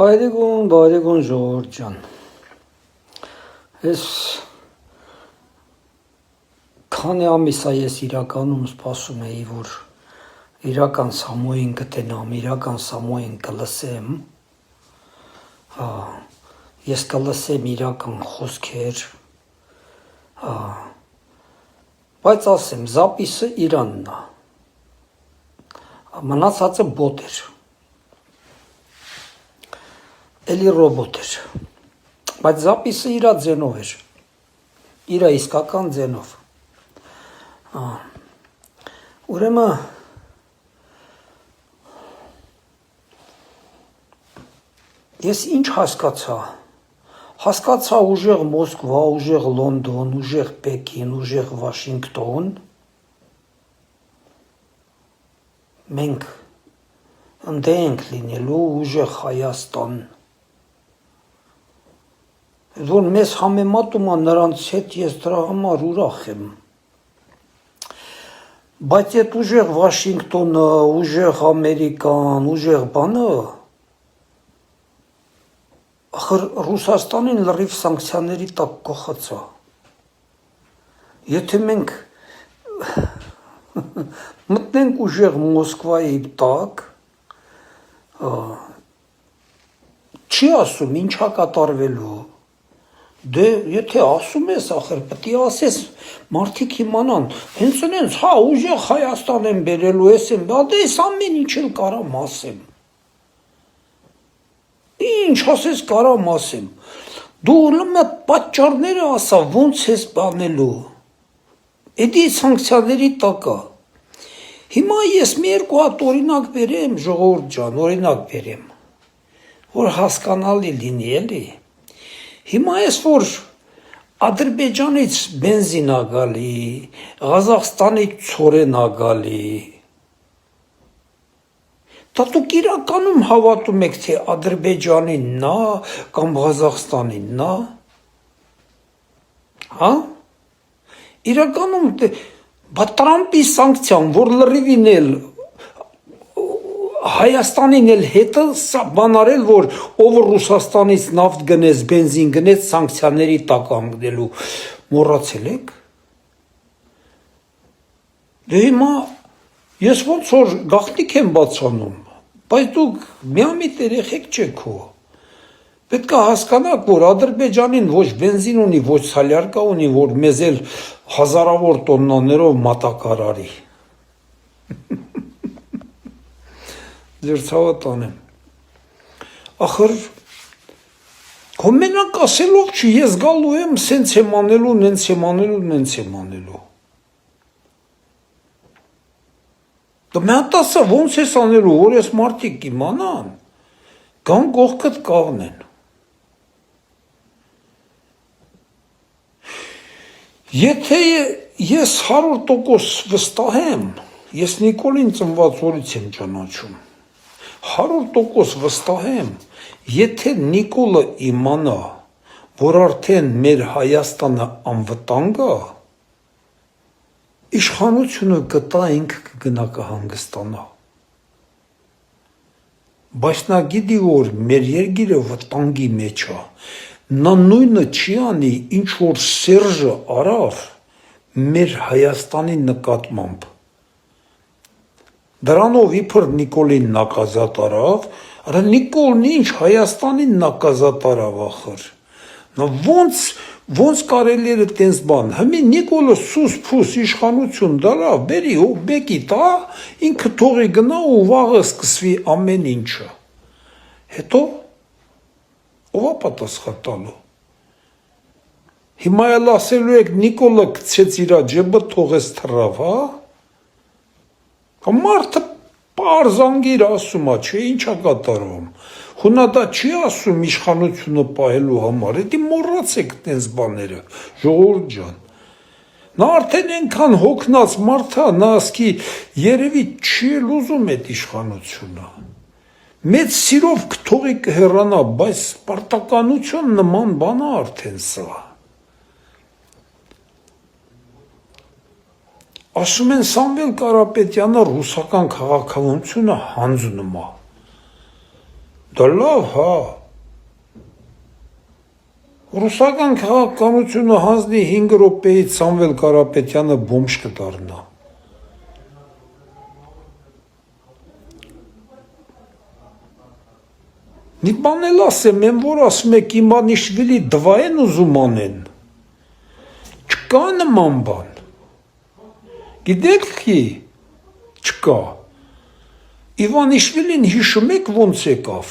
Բարեգուն ժողովուրդ ջան, ես քանի ամիս է ես իրականում սպասում էի, որ իրական Սամոյին կտենամ, իրական Սամոյին կլսեմ, ես կլսեմ իրական խոսքեր, բայց ասեմ, զապիսը Իրանն է, մնացածը բոտ էր, էլի ռոբոտ էր, բայց զապիսը իրա ձենով էր, իրա իսկական ձենով, ուրեմն ես ինչ հասկացա ուժեղ Մոսկվա, ուժեղ Լոնդոն, ուժեղ Պեկին, ուժեղ Վաշինգտոն, մենք ընդ ենք լինելու ուժեղ Հայաստան, որ մեզ համեմատում է նրանց հետ, ես դրա համար ուրախ եմ, բայց այդ ուժեղ Վաշինգտոնը, ուժեղ Ամերիկան, ուժեղ բանը, ախր Ռուսաստանին լրիվ սանկցիաների տակ կախացա, եթե մենք մտնենք ուժեղ Մոսկվայի տակ, չի ասում ինչա կատարվելու, դե եթե ասում ես ախր պետք է ասես մարդիկ իմանան, հենց այնց հա ուժեղ Հայաստան են բերելու ես եմ, դե ես ամեն ինչ էլ կարամ ասեմ, ինչ ասես կարամ ասեմ, դու ուրեմն պատճառները ասա ոնց ես բանելու, էդի սանկցիաների տակա, հիմա ես մի երկու հատ օրինակ բերեմ ժողովուրդ ջան, օրինակ բերեմ, որ հասկանալի լինի էլի, հիմա ես որ Ադրբեջանից բենզին ա գալի, Ղազախստանից ցորեն ա գալի, դա դուք իրականում հավատում եք, թե Ադրբեջանին նա կամ Ղազախստանին նա, հա, իրականում բա Տրամպի սանկցիան, որ լրիվին էլ Հայաստանին էլ հետը բան արել, որ ով Ռուսաստանից նավթ գնեց, բենզին գնեց, սանկցիաների տակ անգնելու, մոռացել եք, դե հիմա ես ոնց որ գաղտնիք եմ բացանում, բայց դուք միամիտ երեխեք չեք հո, պետք է հասկանաք, որ Ադրբեջանին ոչ բենզին ունի, ոչ սալյարկա ունի, որ մեզ էլ հազարավոր տոննաներով մատակարարի, ձեր ցավը տանեմ, ախր, քո մենակ ասելով չի, ես գալու եմ, սենց եմ անելու, նենց եմ անելու, նենց եմ անելու, դա մի հատ ասա, ոնց ես անելու, որ ես մարդիկ իմանան, գան կողքդ կաղնեն, եթե ես 100% վստահ եմ, ես Նիկոլին ծնված օրից եմ ճանաչում, 100% վստահ եմ, եթե Նիկոլը իմանա, որ արդեն մեր Հայաստանը անվտանգ է, իշխանությունը կտա ինքը կգնա կհանգստանա, բայց նա գիտի, որ մեր երկիրը վտանգի մեջ է, նա նույնը չի անի, ինչ որ Սերժը արավ մեր Հայաստանի նկատմամբ, դրանով իբր Նիկոլին նակազատ արավ, արա Նիկոլն ինչ Հայաստանին նակազատ արավ ախր, ոնց կարելի էր տենց բան, հիմի Նիկոլը սուս փուս իշխանություն դարավ, բերի ու բեկի տա, ինքը թողի գնա ու վաղը սկսվի ամեն ինչը, հետո ով է պատասխան տալու, հիմա էլ ասելու եք Նիկոլը գցեց իրա ջեբը թողեց թռավ, հա, մարդը պարզանգիր ասում է, չէ, ինչա կատարվում, հունադա չի ասում իշխանությունը պահելու համար, էդի մոռացեք տենց բաները, ժողովուրդ ջան, նա արդեն ենքան հոգնած մարդա, նա ասկի երևի չի էլ ուզում էդ իշխանությունը, մեծ սիրով կթողի կհեռանա, բայց պարտականություն նման բան է արդեն սա, ասում են Սամվել Կարապետյանը ռուսական քաղաքավարությունը հանձնում է, Դա լավ, հա։ Ռուսական քաղաքականությունը հանձնի 5 րոպեից Սամվել Կարապետյանը բոմժ կդառնա։ Մի բան էլ ասեմ, եմ որ ասում եք Իմանիշվիլի դվա են ուզում անեն։ Չկա նման բան։ Գիտեք qui չկա։ Իվանիշվիլին հիշում եք ոնց եկավ։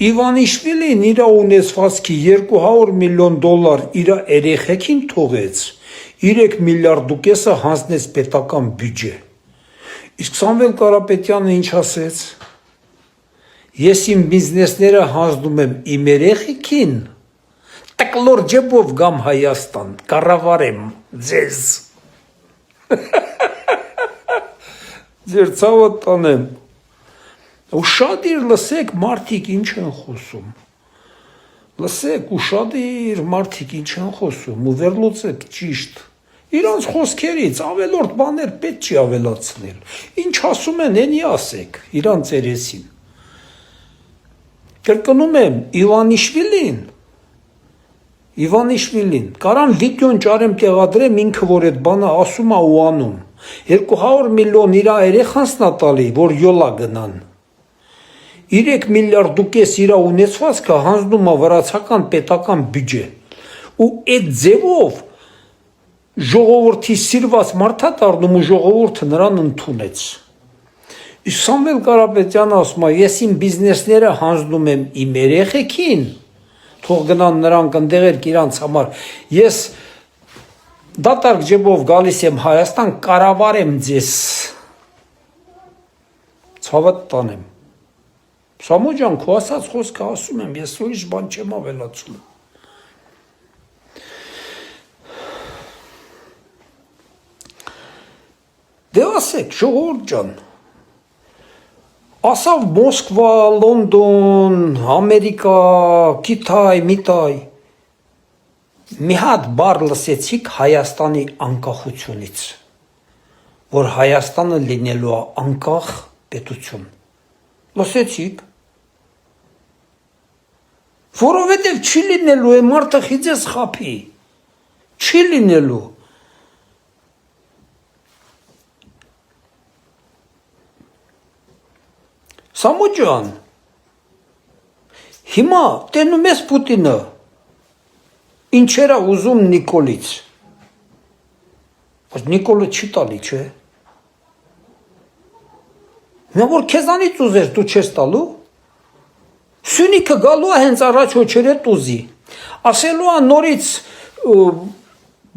Իվանիշվիլին իր ունեցվածքի $200 միլիոն իր երեխեքին թողեց, 3 միլիարդ ու կեսը հանձնեց պետական բյուջե։ Իսկ Սամվել Կարապետյանը ինչ ասեց։ Ես իմ բիզնեսները հանձնում եմ իմ երեխեքին, տկլոր ջեբով գամ Հայաստան, կառավարեմ ձեզ։ Ձեր ցավը տանեմ։ Ու շատիր լսեք մարդիկ ինչ են խոսում։ Լսեք ու շատիր մարդիկ ինչ են խոսում ու վերլուծեք ճիշտ։ Իրանց խոսքերից ավելորդ բաներ պետք չի ավելացնել։ Ինչ ասում են, էնի ասեք, իրանց երեսին։ Կրկնում եմ, Իվանիշվիլին, կարան վիդեոն ճարեմ տեղադրեմ ինքը որ այդ բանը ասում է ու անում։ 200 միլիոն իր երեխանցն է տալի, որ յոլա գնան։ 3 միլիարդ ու կես իր ունեցվածքը հանձնում է վրացական պետական բյուջե։ Ու այդ ձևով ժողովրդի սիրված մարդա դառնում ու ժողովուրդը նրան ընդունեց։ Իսկ Սամվել Կարապետյանը ասում է, ես իմ բիզնեսները հանձնում եմ իմ երեխեքին, թող գնան նրանք ընդեղերք իրանց համար, ես դատարկ ջեբով գալիս եմ Հայաստան, կառավարեմ ձեզ, ցավդ տանեմ։ Սամո ջան, քո ասած խոսքը ասում եմ, ես ուրիշ բան չեմ ավելացում։ Դե ասեք, ժողովուրդ ջան, ասավ Մոսկվա, Լոնդոն, Ամերիկա, Կիթայ, Միտայ, մի հատ բառ լսեցիք Հայաստանի անկախությունից, որ Հայաստանը լինելու է անկախ պետություն, լսեցիք, որովհետև չի լինելու է մարդը խիձես խափի, չի լինելու, Սամո ջան, հիմա տենում ես Պուտինը, ինչերա ուզում Նիկոլից, բայց Նիկոլը չի տալի, չէ, նա որ քեզանից ուզես դու չես տալու, Սյունիքը գալու է հենց առաջ ոչերը տուզի, ասելու է նորից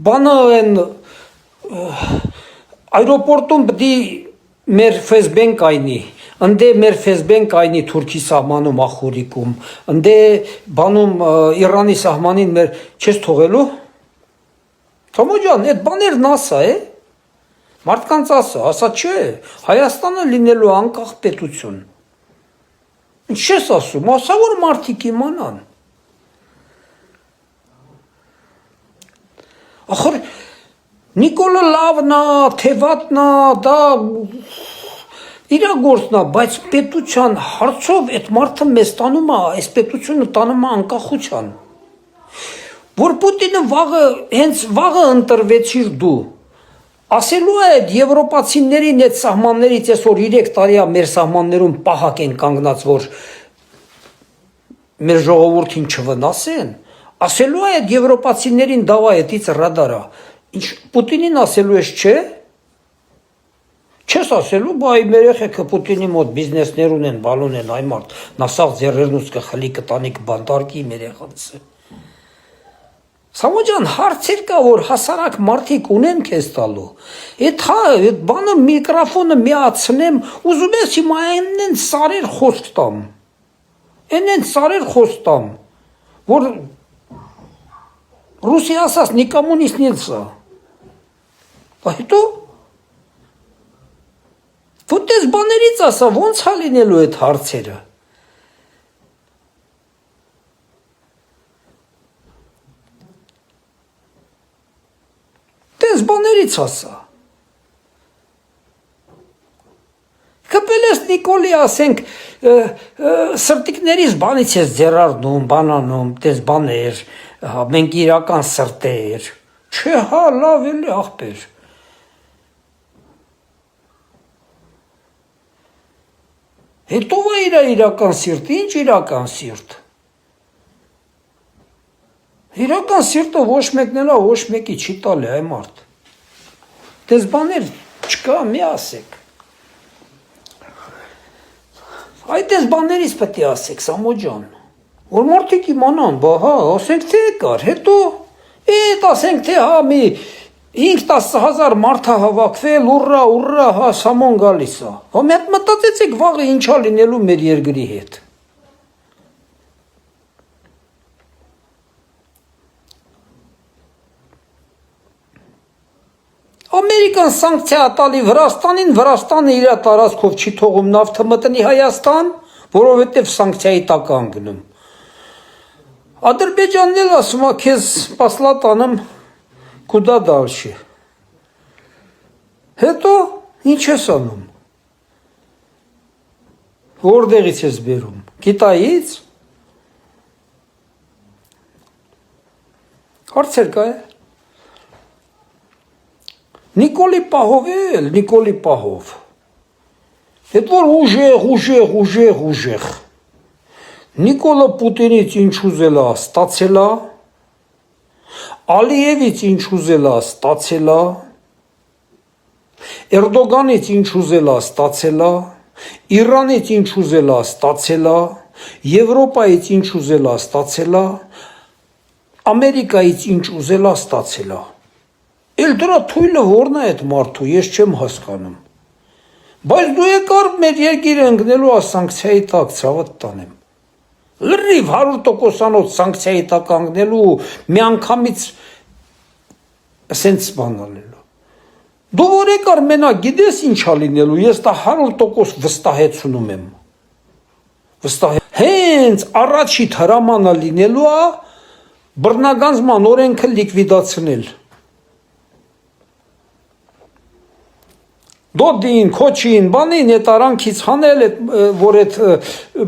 բանը են այրոպորտում բդի մեր ֆեզբեն կայնի, Ընդե մեր ֆեզբեն կայնի Թուրքի սահմանում ախորիկում, ընդե բանում Իրանի սահմանին մեր չես թողելու, Թոմո ջան, այդ բաներն ասա է, մարդկանց ասա չէ, Հայաստանը լինելու անկախ պետություն, ինչ ես ասում, ասա որ մարդիկ իմանան, ախր Նիկոլը լավնա, թևատնա, դա իրա գործնա, բայց պետության հարցով այդ մարդը մեզ տանում է, այս պետությունը տանում է անկախության, որ Պուտինը հենց վաղը ընտրվեցիր դու, ասելու է այդ եվրոպացիներին այդ սահմաններից այսօր 3 տարի է մեր սահմաններում պահակ են կանգնած, որ մեր ժողովուրդին չվնասեն, ասելու է այդ եվրոպացիներին դավա հետից ռադարա, ինչ Պուտինին ասելու ես չէ, Չես ասելու, բա իմ երեխեքը Պուտինի մոտ բիզնեսներ ունեն, բան ունեն, այ մարդ, նա սաղ ձեռերնուց կխլի կտանի կբանտարկի իմ երեխանցը։ Սամո ջան, հարցեր կա, որ հասարակ մարդիկ ունեն քեզ տալու։ Այդ բանը միկրոֆոնը միացնեմ, ուզում ես հիմա այնեն սարեր խոսք տամ։ Այնեն սարեր խոսք տամ, որ Ռուսի ասած նիկոմունիստնիցա։ Հետո Ոտ ես բաներից ասա, ոնց հա լինելու այդ հարցերը։ Տես բաներից ասա։ Կպել ես Նիկոլի ասենք սրտիկներից բանից ես ձեռարդնում, բանանում, տես բաներ, մենք իրական սրտեր, չէ հա լավ էլի աղբեր, հետո վա իրական սիրտ, ինչ իրական սիրտ, իրական սիրտը ոչ մեկն էլա, ոչ մեկի չի տալի այ մարդ, տես բաներ չկա մի ասեք, այդ ես բաներից պետք է ասեք, Սամո ջան, որ մարդիկ իմանան, բա հա, ասենք թե կար, հետո, ասենք թե հա, մի 5-10,000 մարդ է հավաքվել, ուռա, հա, Սամոն գալիս է, հա, մի հատ մտածեցեք վաղը ինչա լինելու մեր երկրի հետ, Ամերիկան սանկցիա տալի Վրաստանին, Վրաստանը իր տարածքով չի թողում նավթը մտնի Հայաստան, որովհետև սանկցիայի տակ անգնում։ Ադրբեջանն էլ ասում է քեզ պասլատանım կուդա դալշի։ Հետո ինչ ես անում։ Որտեղից ես բերում։ Կիտայից։ Հարցեր կա է։ Նիկոլի Պահով, հետ որ ուժեղ, Նիկոլը Պուտինից ինչ ուզել է, ստացել է, Ալիևից ինչ ուզել է, ստացել է, Էրդոգանից ինչ ուզել է, ստացել է, Իրանից ինչ ուզել է, ստացել է, Եվրոպայից ինչ ուզել է, ստացել է, Ամերիկայից ինչ ուզել է, ստացել է, Էլ դրա թույլը որն է այդ մարդու, ես չեմ հասկանում, բայց դու եկար մեր երկիրը ընկնելու սանկցիայի տակ, ցավդ տանեմ, լրիվ 100%-անոց սանկցիայի տակ ընկնելու մի անգամից սենց բան անելու, դու որ եկար մենակ գիտես ինչա լինելու, ես դա 100% վստահեցնում եմ, հենց առաջիդ հրամանը լինելու է բռնագանձման օրենքը լիկվիդացնել, Դոդին, քոչին, բանին այդ արանքից հանել, որ այդ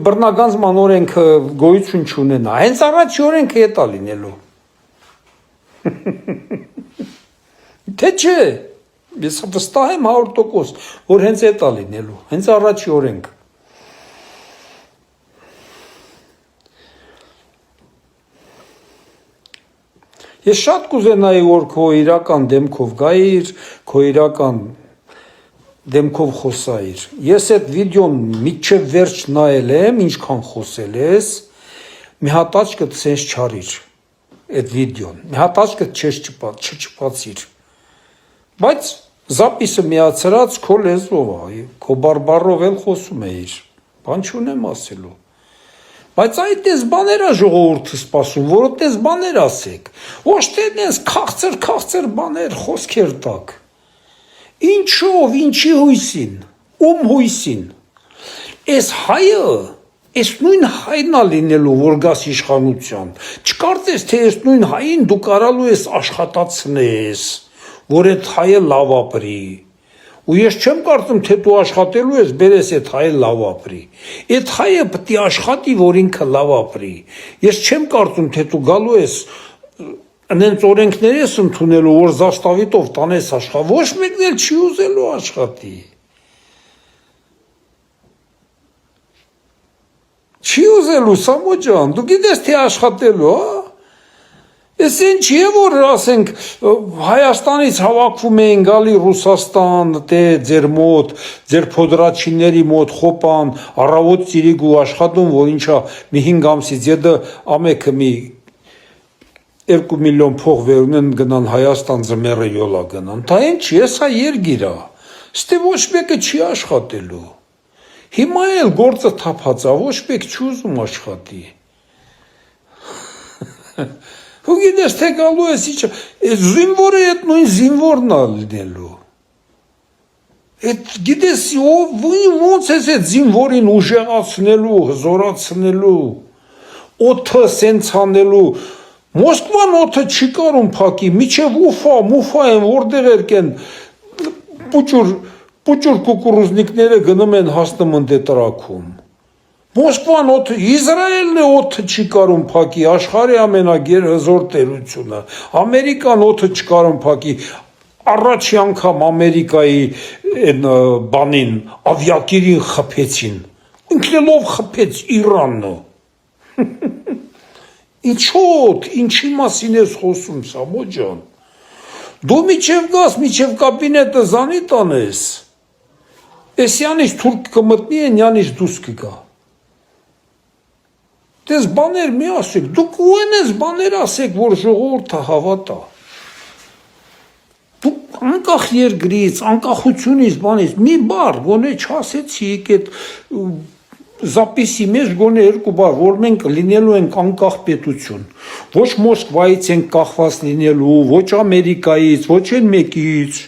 բռնագանձման օրենքը գոյություն չունենա, հենց առաջի օրենքը էտա լինելու, թե չէ, ես վստահ եմ 100%, որ հենց էտա լինելու, հենց առաջի օրենքը, ես շատ կուզենայի, որ քո իրական դեմքով գայիր, քո իրական դեմքով խոսայիր, ես այդ վիդեոն միջև վերջ նայել եմ, ինչքան խոսել ես, մի հատ աչքդ սենց չարիր, այդ վիդեոն, մի հատ աչքդ չչպացիր, բայց զապիսը միացրած քո լեզվով է, քո բարբառով էլ խոսում էիր, բան չունեմ ասելու, բայց այդ այս բաներ է ժողովուրդը սպասում, որ այս բաներ ասեք, ոչ թե այս քաղցր բաներ խոսքեր տակ, Ինչով, ինչի հույսին, ում հույսին, ես հայը, ես նույն հայն է լինելու, որ գաս իշխանության, չկարծես, թե ես նույն հային դու կարալու ես աշխատացնես, որ այդ հայը լավ ապրի, ու ես չեմ կարծում, թե դու աշխատելու ես, բերես այդ հայը լավ ապրի, այդ հայը պետք է աշխատի, որ ինքը լավ ապրի, ես չեմ կարծում, թե դու գալու ես Անենց օրենքներ ես ընդունելու, որ զաստավիտով տանես աշխատ, ոչ մեկն էլ չի ուզելու աշխատի, չի ուզելու, Սամո ջան, դու գիտես թե աշխատելու, ես ինչ է, որ ասենք Հայաստանից հավաքվում էին գալի Ռուսաստան, թե ձեր մոտ, ձեր փոդրաչիների մոտ խոպան, առավոտ ծիրիկ ու աշխատում, որ ինչա մի 5 ամսից ետը ամեքը մի 2 միլիոն փող վերունեն գնան Հայաստան ձմեռը յոլա գնան, դա ինչ ես հա երգիր է, ստե ոչ մեկը չի աշխատելու, հիմա էլ գործը թափած է, ոչ մեկ չի ուզում աշխատի, ու գիտես թե գալու ես իչը, զինվորը այդ նույն զինվորն է լինելու, գիտես ոնց ես այդ զինվորին ուժեղացնելու, հզորացնելու, օդը սենց անելու, Մոսկվան օդը չի կարում փակի, միջև ուֆա են, որտեղ երկեն Պուճուր կուկուրուզնիկները գնում են հասնում են դե տրաքում։ Մոսկվան օդ Իսրայելն է օդը չի կարում փակի, աշխարհի ամենագերհզոր տերությունը։ Ամերիկան օդը չկարում փակի։ Առաջի անգամ Ամերիկայի այն բանին ավիակիրին խփեցին։ Ինքնելով խփեց Իրանը։ Իչոտ, ինչի մասին ես խոսում, Սամո ջան։ Դու միջև գաս, միջև կաբինետը զանի տանես։ Էսյանից թուրք կմտնի, ենյանից դուս կգա։ Դες բաներ մի ասեք, դուք ույն ես բաներ ասեք, որ ժողովուրդը հավատա։ Դուք անկախ երկրից, անկախությունից բանից, մի բար, գոնե չասեցիք այդ զապիսի մեջ գոնե երկու բար, որ մենք լինելու ենք անկախ պետություն, ոչ Մոսկվայից ենք կախված լինելու, ոչ Ամերիկայից, ոչ են մեկից։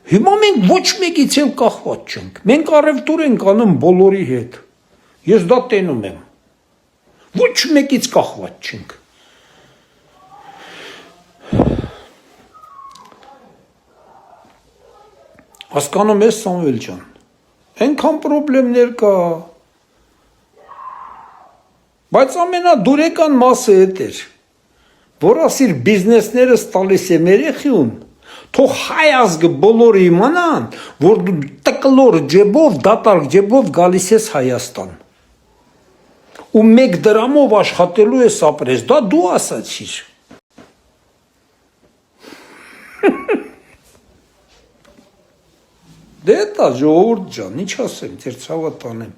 Հիմա մենք ոչ մեկից էլ կախված չենք, մենք առևտուր ենք անում բոլորի հետ, ես դա տենում եմ, ոչ մեկից կախված չենք։ Հասկանում ես Սամվել ջան, այնքան պրոբլեմներ կա, բայց ամենադուրեկան մասը էդ էր, որ ասիր բիզնեսներս տալիս եմ երեխիուն, թող հայ ազգը բոլորը իմանան, որ դու տկլոր ջեբով, դատարկ ջեբով գալիս ես Հայաստան, ու մեկ դրամով աշխատելու ես ապրես, դա դու ասացիր։ Դե դա ժողովուրդ ջան, ինչ ասեմ, ձեր ցավը տանեմ։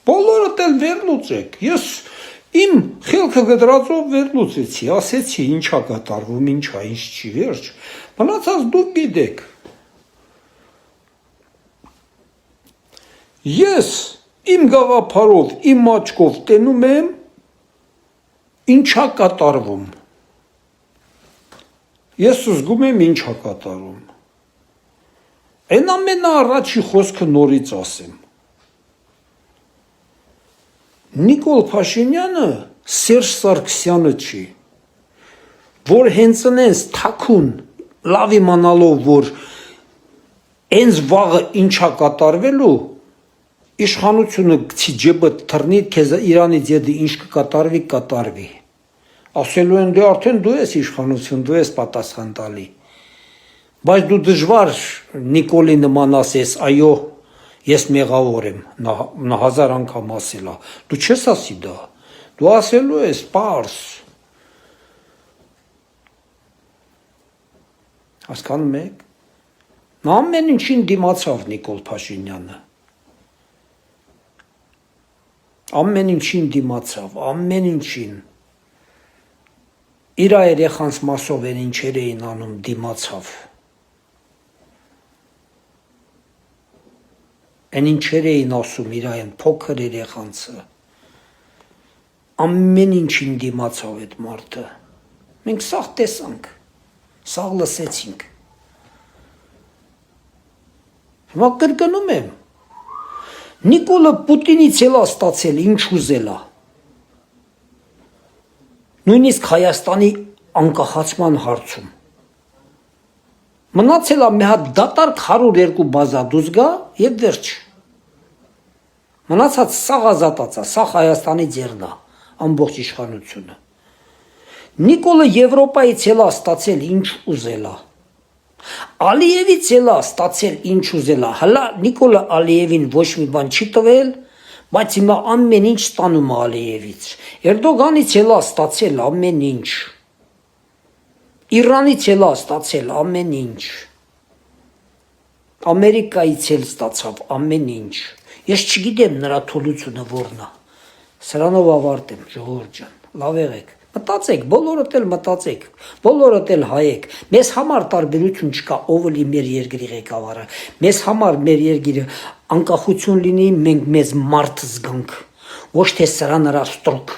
Բոլորդ էլ վերլուծեք։ Ես իմ խելքը գդրածով վերլուծեցի, ասեցի ինչա կատարվում, ինչա, ինչ չի, վերջ։ Մնացած դուք գիտեք։ Ես իմ գաղափարով, իմ աչքով տենում եմ, ինչա կատարվում։ Ես զգում եմ ինչա կատարվում։ Այն ամենաառաջի խոսքը նորից ասեմ։ Նիկոլ Փաշինյանը Սերժ Սարգսյանը չի, որ հենց այնպես թաքուն լավ իմանալով, որ հենց վաղը ինչա կատարվելու, իշխանությունը գցի ջեբը թռնի, քեզ Իրանից յետը ինչ կկատարվի, ասելու են դե արդեն դու ես իշխանություն, դու ես պատասխան տալի, բայց դու դժվար Նիկոլի նման ասես, այո, ես մեղավոր եմ, նա 1000 անգամ ասել է, դու չես ասի դա, դու ասելու ես պարզ, հասկանում եք, նա ամեն ինչին դիմացավ Նիկոլ Փաշինյանը, ամեն ինչին դիմացավ, ամեն ինչին, իր երեխանց մասով են ինչեր էին անում դիմացավ, Են ինչեր էին ասում իր այն փոքր երեխանցը, ամեն ինչին դիմացավ այդ մարդը, մենք սաղ տեսանք, սաղ լսեցինք, հիմա կրկնում եմ, Նիկոլը Պուտինից էլ ստացել ինչ ուզել է, նույնիսկ Հայաստանի անկախացման հարցում, մնացել է մի հատ դատարկ 102 բազա դուրս գա եւ վերջ։ Մնացած սաղ ազատած է, սաղ Հայաստանի ձեռն է, ամբողջ իշխանությունը։ Նիկոլը Եվրոպայից էլ է ստացել ինչ ուզել է։ Ալիևից էլ է ստացել ինչ ուզել է։ Հլա Նիկոլը Ալիևին ոչ մի բան չի տվել, բայց հիմա ամեն ինչ ստանում է Ալիևից։ Էրդոգանից էլ է ստացել ամեն ինչ։ Իրանից էլ ստացել ամեն ինչ, Ամերիկայից էլ ստացավ ամեն ինչ, ես չգիտեմ նրա թուլությունը որն է, սրանով ավարտեմ ժողովուրդ ջան, լավ եղեք, մտածեք, բոլորդ էլ մտածեք, բոլորդ էլ հայեք, մեզ համար տարբերություն չկա ով լի մեր երկրի ղեկավարը, մեզ համար մեր երկիրը անկախություն լինի, մենք մեզ մարդ զգանք, ոչ թե սրա նրա ստրուկ